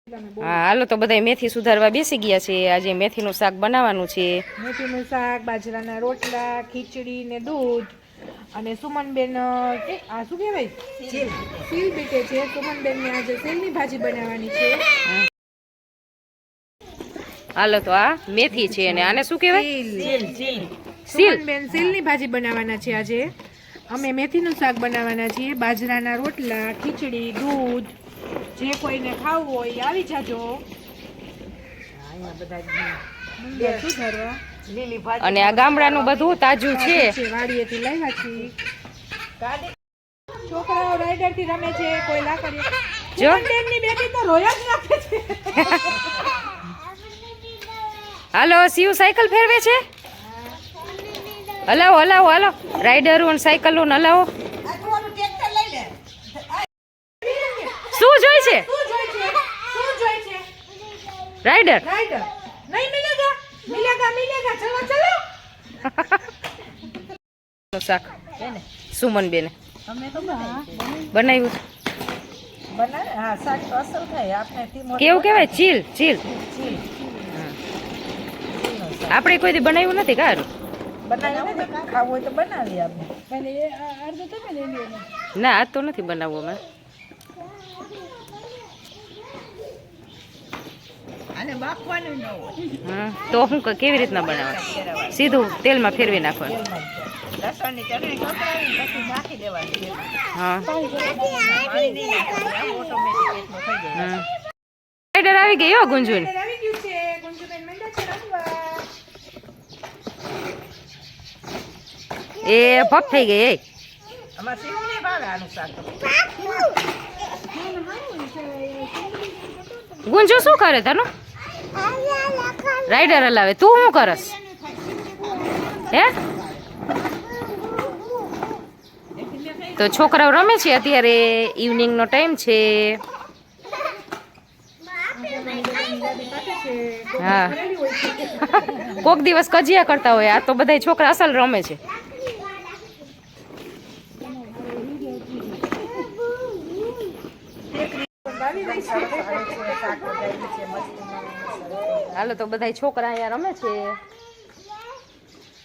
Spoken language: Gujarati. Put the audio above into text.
હા હાલો તો બધા મેથી સુધારવા બેસી ગયા છે। આજે મેથીનું શાક બનાવવાનું છે। મેથીનું શાક, બાજરાના રોટલા, ખીચડી ને દૂધ। અને સુમનબેન આ શું કહેવાય સીલ બીટે છે। સુમનબેન ને આજે સીલની ભાજી બનાવવાની છે। હાલો તો આ મેથી છે અને આને શું કહેવાય? સીલ। સુમનબેન સીલની ભાજી બનાવવાના છે આજે। અમે મેથીનું શાક બનાવવાના છીએ। બાજરાના રોટલા, ખીચડી, દૂધ। જે કોઈને ખાવું હોય આવી જાજો। અને આ ગામડાનું બધું તાજું છે। વાડીએથી લાવ્યા છીએ। છોકરાઓ રાઈડર થી રમે છે। કોઈ લાકડી જો ની બેટી તો રોયા જ નાખે છે। હાલો શિવ સાયકલ ફેરવે છે। હલાવો હલાવો હાલો રાઈડર અને સાયકલ હલાવો। શું જોઈ છે રાઈડર? રાઈડર નહીં મિલેગા મિલેગા મિલેગા ચલો ચલો। શાક સુમન બેને બનાવ્યું કેવું કહેવાય? ચીલ ચીલ। આપણે કોઈ દી બનાવ્યું નથી કારું? ખાવું હોય તો બનાવીએ આપણે। ના આજ તો નથી બનાવવું અમે। તો હું કેવી રીતના બનાવવા? સીધું તેલમાં ફેરવી નાખવાનું। હા રાઈડર આવી ગઈ હો ગુંજુન। એ ભપ થઈ ગઈ એ ગુંજુ શું કરે તનો? રાઈડર હલાવે। તું શું કરસ હે? તો છોકરાઓ રમે છે અત્યારે ઇવનિંગ નો ટાઈમ છે। હા કોક દિવસ કજિયા કરતા હોય। આ તો બધા છોકરા અસલ રમે છે। હાલો તો બધા છોકરા અહીંયા રમે છે।